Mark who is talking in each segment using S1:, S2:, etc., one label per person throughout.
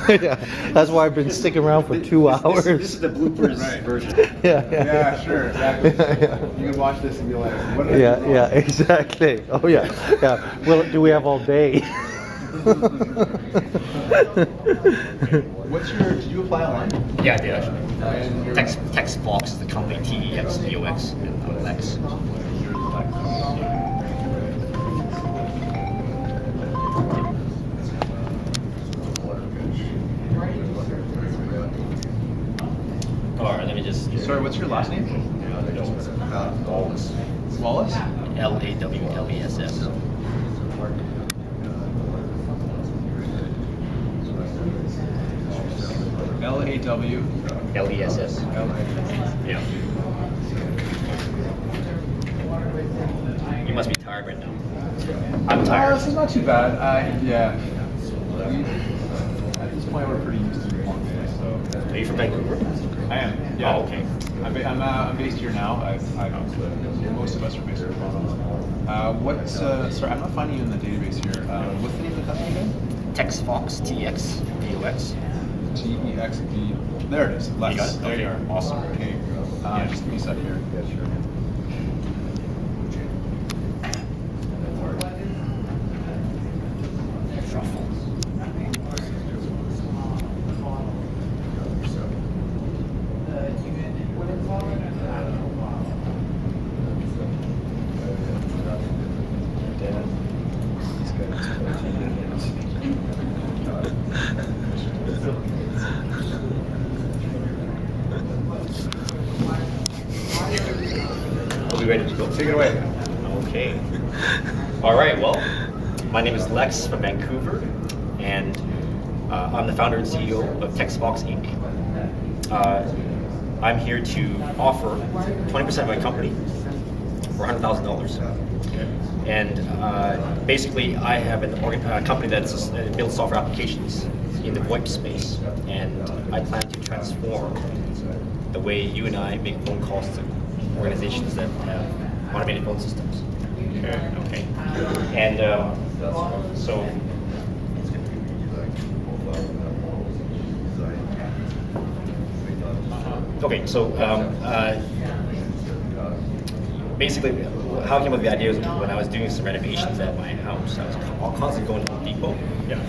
S1: Yeah, that's why I've been sticking around for 2 hours.
S2: This is the bloopers version.
S3: Yeah, sure, exactly.
S1: Yeah.
S3: You can watch this and be like, what did I do wrong?
S1: Yeah, exactly. Oh yeah, yeah. Well, do we have all day?
S3: Did you apply online?
S2: Yeah, I did actually.
S3: And your-
S2: TexVox is the company, TexVox, and Lex. Alright, let me just.
S3: Sorry, what's your last name?
S2: Wallace.
S3: Wallace?
S2: Lawless.
S3: L-A-W.
S2: Less.
S3: L-A.
S2: Yeah. You must be tired right now. I'm tired.
S3: This is not too bad. Yeah. At this point, we're pretty used to long days, so.
S2: Are you from Vancouver?
S3: I am. Yeah.
S2: Oh, okay.
S3: I'm based here now. Most of us are based in Toronto. Sorry, I'm not finding you in the database here. What's the name of the company again?
S2: TexVox, TXVOX.
S3: TEXV. There it is. Lex.
S2: You got it?
S3: There
S2: Okay.
S3: you are.
S2: Awesome.
S3: Okay. Just give me a sec here. Yeah, sure.
S2: Are we ready to go?
S3: Take it away.
S2: Okay. All right. Well, my name is Lex from Vancouver, and I'm the founder and CEO of TexVox Inc. I'm here to offer 20% of my company for $100,000. And basically, I have a company that builds software applications in the VoIP space, and I plan to transform the way you and I make phone calls to organizations that have automated phone systems. Okay. And so. Okay, so basically, how I came up with the idea was when I was doing some renovations at my house. I was constantly going to Home Depot. Yeah.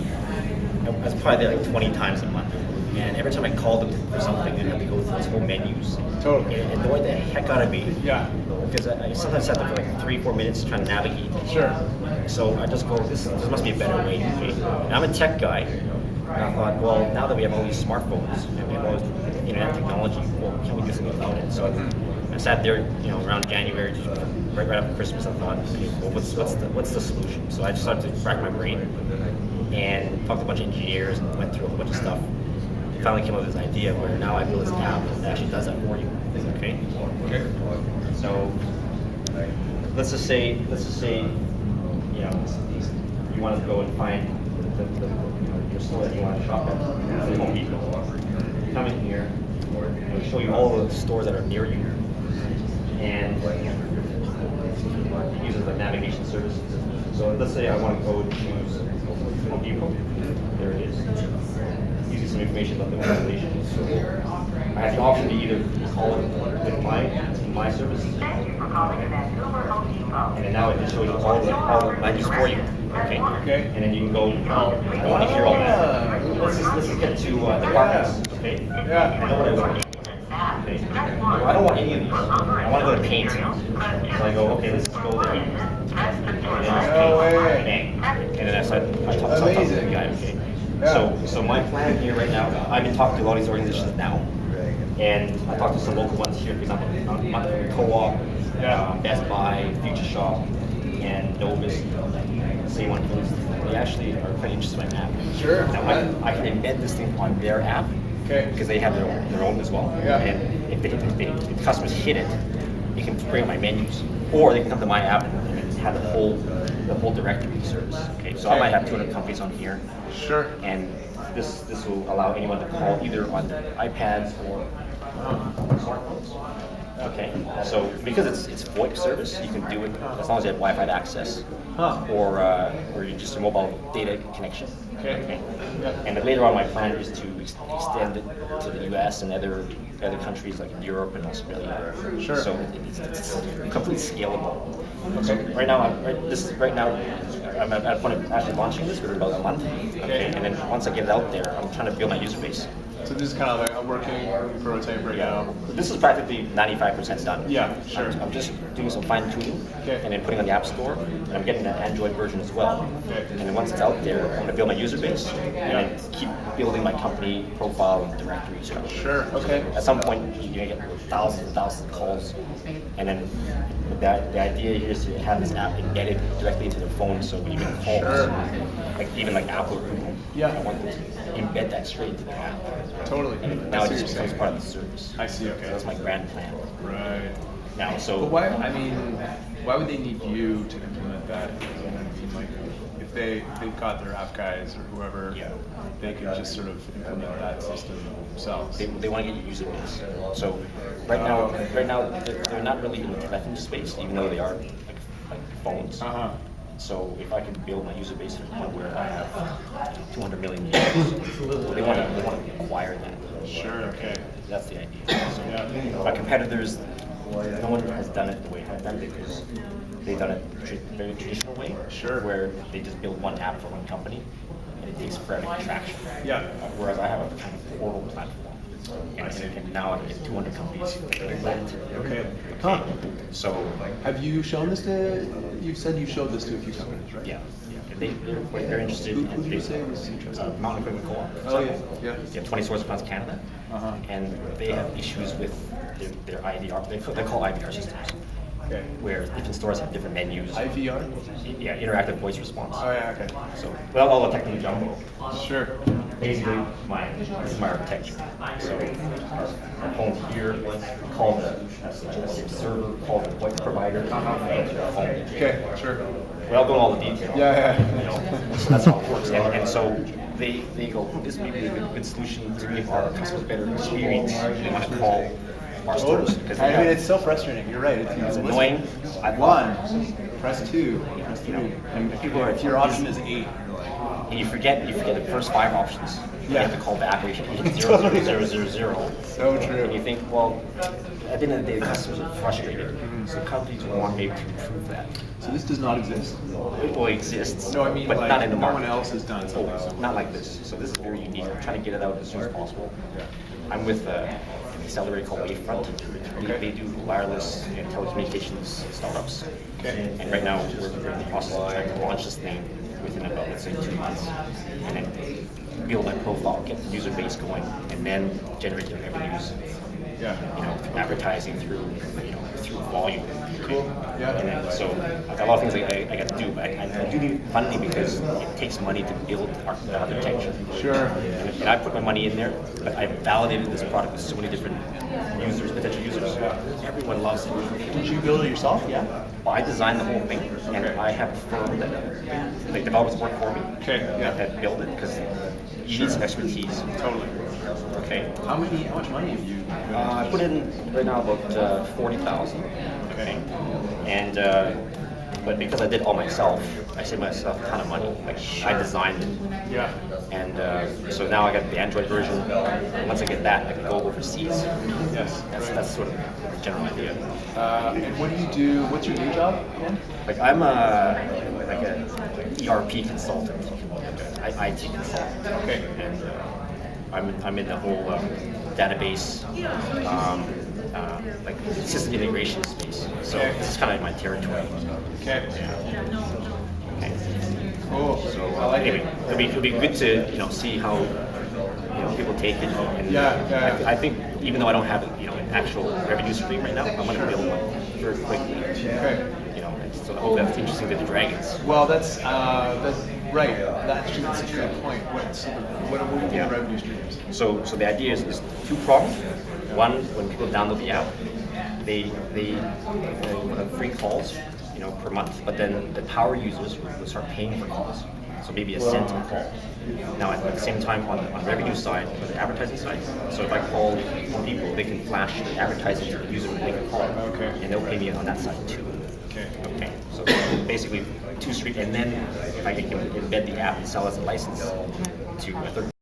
S2: I was probably there like 20 times a month. And every time I called them for something, I'd have to go through this whole menus.
S3: Totally.
S2: And it annoyed the heck out of me.
S3: Yeah.
S2: Because I sometimes sat there for like 3-4 minutes trying to navigate.
S3: Sure.
S2: So I just go, this must be a better way. Okay? And I'm a tech guy. And I thought, well, now that we have all these smartphones and we have all this internet technology, well, can we do something about it? So I sat there, around January, right after Christmas. I thought, okay, well, what's the solution? So I just started to rack my brain and talked to a bunch of engineers and went through a whole bunch of stuff. And finally came up with this idea where now I build this app that actually does that for you. Okay.
S3: Okay.
S2: So let's just say you want to go and find your store that you want to shop at. Home Depot. You come in here. It'll show you all the stores that are near you, and it uses the navigation services. So let's say I want to go choose Home Depot. There it is. Gives you some information about the organization. So I have the option to either call it with my service. And then now it just shows you all the menus for you. Okay.
S3: Okay.
S2: And then you can go. I want to hear all that. Let's just get to departments. Okay.
S3: Yeah.
S2: I know what I want. Okay. Well, I don't want any of these. I want to go to paint. So I go, okay, let's go there. And
S3: No way.
S2: then I talk to the guy. Okay.
S3: Yeah.
S2: So my plan here right now, I've been talking to a lot of these organizations now, and I talked to some local ones here, for example, Co-op, Best Buy, Future Shop, and Novus. Same one. They actually are quite interested in my app.
S3: Sure.
S2: Now I can embed this thing on their app.
S3: Okay.
S2: Because they have their own as well.
S3: Yeah.
S2: And if customers hit it, it can bring up my menus, or they can come to my app and have the whole directory service. Okay. So I might have 200 companies on here.
S3: Sure.
S2: And this will allow anyone to call either on their iPads or smartphones. Okay. So because it's VoIP service, you can do it as long as you have Wi-Fi access. or you just a mobile data connection.
S3: Okay. Yeah.
S2: And then later on, my plan is to extend it to the U.S. and other countries like in Europe and Australia.
S3: Sure.
S2: So it's completely scalable. So right now, I'm at a point of actually launching this within about a month.
S3: Okay.
S2: And then once I get it out there, I'm trying to build my user base.
S3: So this is kind of like a working prototype right now.
S2: This is practically 95% done.
S3: Yeah, sure.
S2: I'm just doing some fine tuning
S3: Okay.
S2: and then putting it on the App Store. And I'm getting an Android version as well.
S3: Okay.
S2: And then once it's out there, I'm going to build my user base and then keep building my company profile and directory stuff.
S3: Sure. Okay.
S2: At some point, you're going to get thousands and thousands of calls. And then the idea here is to have this app embedded directly into the phone, so when you get calls,
S3: Sure.
S2: like even like Apple or Google,
S3: Yeah.
S2: I want to embed that straight into the app.
S3: Totally.
S2: Now
S3: I
S2: it
S3: see
S2: just
S3: what you're
S2: becomes
S3: saying.
S2: part of the service.
S3: I see. Okay.
S2: So that's my grand plan.
S3: Right.
S2: Now, so
S3: But why? I mean, why would they need you to implement that? You know what I mean? Like, if they've got their app guys or whoever,
S2: Yeah.
S3: they could just sort of implement that system themselves.
S2: they want to get your user base. So right now they're not really in the telephony space, even though they are like phones.
S3: Uh-huh.
S2: So if I can build my user base to the point where I have 200 million users, they want to acquire that.
S3: Sure. Okay.
S2: That's the idea. So
S3: Yeah.
S2: my competitors, no one has done it the way I've done it because they've done it very traditional way.
S3: Sure.
S2: Where they just build one app for one company, and it takes forever to get traction.
S3: Yeah.
S2: Whereas I have a kind of portal platform. And now I can get 200 companies doing that.
S3: Okay.
S2: Huh. So,
S3: Have you shown this to? You said you showed this to a few companies, right?
S2: yeah. They're interested.
S3: Who did you say was interested?
S2: Mountain Equipment Co-op.
S3: Oh yeah. Yeah.
S2: They have 20 stores across Canada, and they have issues with their IVR. They're called IVR systems,
S3: Okay.
S2: where different stores have different menus.
S3: IVR?
S2: Yeah, interactive voice response.
S3: Oh yeah. Okay.
S2: So without all the technical jumbo,
S3: Sure.
S2: basically this is my architecture. So our phone here call the server, call the voice provider, answer the phone.
S3: Okay. Sure.
S2: Without going all the details.
S3: Yeah.
S2: You know, so that's how it works. And so they go, this may be a good solution to give our customers better experience. They want to call our stores. Because
S3: I mean, it's so frustrating. You're right.
S2: it's annoying.
S3: One, press two, press three, and
S2: people are-
S3: if your option is 8, you're like,
S2: And you forget the first 5 options. You
S3: Yeah.
S2: have to call back, or you hit 00000.
S3: So true.
S2: And you think, well, at the end of the day, the customers are frustrated. So companies want maybe to improve that.
S3: So this does not exist.
S2: It will exist,
S3: No, I mean,
S2: but
S3: like,
S2: not in the
S3: no
S2: market.
S3: one else has done something
S2: Oh,
S3: similar.
S2: not like this. So this is very unique. I'm trying to get it out as soon as possible. I'm with an accelerator called Wavefront. They do wireless and telecommunications startups.
S3: Okay.
S2: And right now we're in the process of trying to launch this thing within about, let's say, 2 months. And then build my profile, get the user base going, and then generate the revenues.
S3: Yeah.
S2: You know, through advertising, through volume.
S3: Cool. Yeah.
S2: And then, so I've got a lot of things I got to do. I do need funding because it takes money to build the architecture.
S3: Sure.
S2: And I put my money in there, but I validated this product with so many different users, potential users. Everyone loves it.
S3: Did you build it yourself? Yeah.
S2: Well, I designed the whole thing, and I have a firm that like developers work for me.
S3: Okay, yeah.
S2: That build it because you need some expertise.
S3: Totally.
S2: Okay.
S3: How much money have you?
S2: I put in right now about 40,000.
S3: Okay.
S2: And but because I did it all myself, I saved myself a ton of money. Like I designed it.
S3: Yeah.
S2: And so now I got the Android version. Once I get that, I can go overseas.
S3: Yes.
S2: That's sort of the general idea.
S3: And what do you do? What's your day job again?
S2: Like I'm a ERP consultant, IT consultant.
S3: Okay.
S2: And I'm in the whole database, like system integration space. So
S3: Okay.
S2: this is kind of my territory.
S3: Okay.
S2: Okay.
S3: Cool.
S2: So
S3: I like
S2: anyway,
S3: it.
S2: it'll be good to see how people take it. And
S3: Yeah.
S2: I think even though I don't have an actual revenue stream right now, I'm going to build one very quickly.
S3: Okay.
S2: So hopefully that's interesting to the Dragons.
S3: Well, that's right. That's a good point. What would be the revenue streams?
S2: So the idea is 2 problems. One, when people download the app, they have free calls, per month. But then the power users will start paying for calls. So maybe a cent a call. Now at the same time on the revenue side, or the advertising side. So if I call people, they can flash the advertising to the user when they make a call,
S3: Okay.
S2: and they'll pay me on that side too.
S3: Okay.
S2: Okay. So basically 2 street, and then if I can embed the app and sell as a license to a third